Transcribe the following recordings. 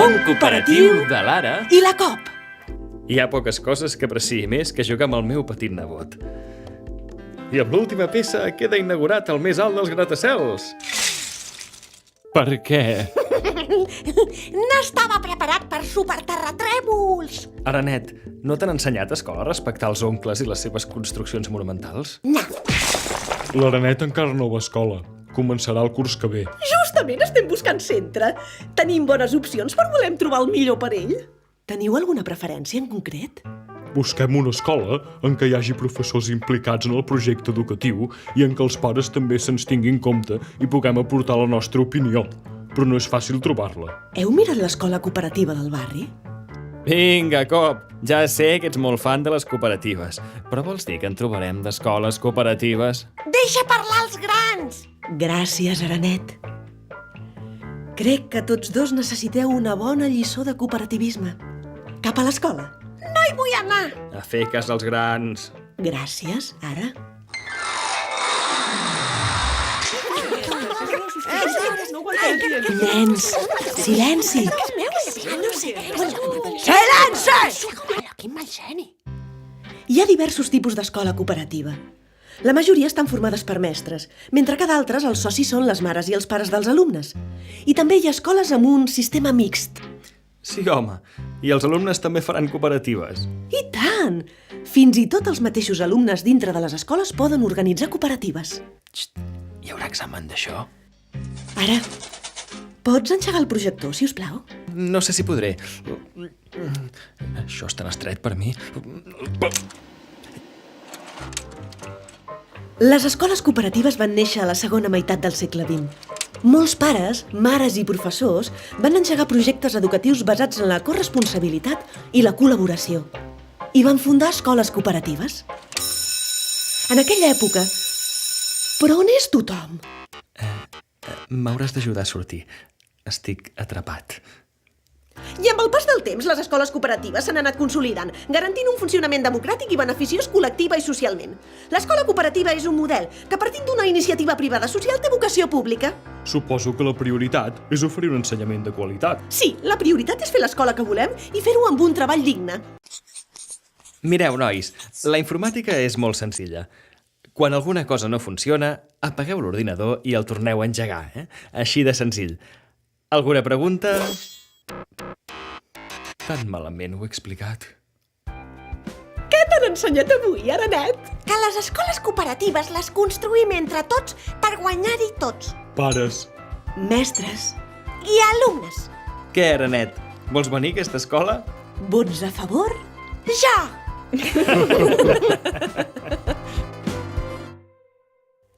món cooperatiu de l'ara i la COP. hi ha poques coses que apreciï més que jugar amb el meu petit nebot. I amb l'última peça queda inaugurat el més alt dels gratacels. Per què? N'estava preparat per superterratrèmols. Aranet, no t'han ensenyat a escola a respectar els oncles i les seves construccions monumentals? No. L'Aranet encara no va a escola. Començarà el curs que ve. Justament estem buscant centre. Tenim bones opcions, però volem trobar el millor per ell. Teniu alguna preferència en concret? Busquem una escola en què hi hagi professors implicats en el projecte educatiu i en què els pares també se'ns tinguin en compte i puguem aportar la nostra opinió. Però no és fàcil trobar-la. Heu mirat l'escola cooperativa del barri? Vinga, Cop, ja sé que ets molt fan de les cooperatives, però vols dir que en trobarem d'escoles cooperatives? Deixa parlar els grans! Gràcies, Aranet. Crec que tots dos necessiteu una bona lliçó de cooperativisme. Cap a l'escola? No hi vull anar! A fer cas als grans. Gràcies, ara. Nens, silenci! Silenci! Quin mal geni! Hi ha diversos tipus d'escola cooperativa. La majoria estan formades per mestres, mentre que d'altres els socis són les mares i els pares dels alumnes. I també hi ha escoles amb un sistema mixt. Sí, home, i els alumnes també faran cooperatives. I tant! Fins i tot els mateixos alumnes dintre de les escoles poden organitzar cooperatives. Xt, hi haurà examen d'això? Ara, pots engegar el projector, si us plau? No sé si podré. Això és tan estret per mi. Les escoles cooperatives van néixer a la segona meitat del segle XX. Molts pares, mares i professors van engegar projectes educatius basats en la corresponsabilitat i la col·laboració. I van fundar escoles cooperatives. En aquella època... Però on és tothom? M'hauràs d'ajudar a sortir. Estic atrapat. I amb el pas del temps, les escoles cooperatives s'han anat consolidant, garantint un funcionament democràtic i beneficiós col·lectiva i socialment. L'escola cooperativa és un model que, partint d'una iniciativa privada social, té vocació pública. Suposo que la prioritat és oferir un ensenyament de qualitat. Sí, la prioritat és fer l'escola que volem i fer-ho amb un treball digne. Mireu, nois, la informàtica és molt senzilla. Quan alguna cosa no funciona, apagueu l'ordinador i el torneu a engegar, Així de senzill. Alguna pregunta? Tan malament ho he explicat. Què t'han ensenyat avui, Aranet? Que les escoles cooperatives les construïm entre tots per guanyar-hi tots. Pares, Mestres i alumnes. Què, Aranet? Vols venir a aquesta escola? Vots a favor? Ja!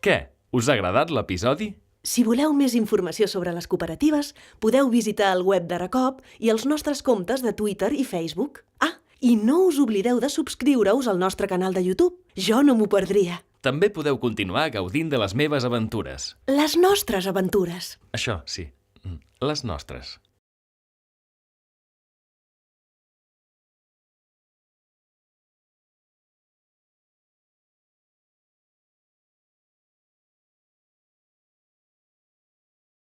Què? Us ha agradat l'episodi? Si voleu més informació sobre les cooperatives, podeu visitar el web d'Aracop i els nostres comptes de Twitter i Facebook. Ah, i no us oblideu de subscriure-us al nostre canal de YouTube. Jo no m'ho perdria. També podeu continuar gaudint de les meves aventures. Les nostres aventures. Això, sí, les nostres.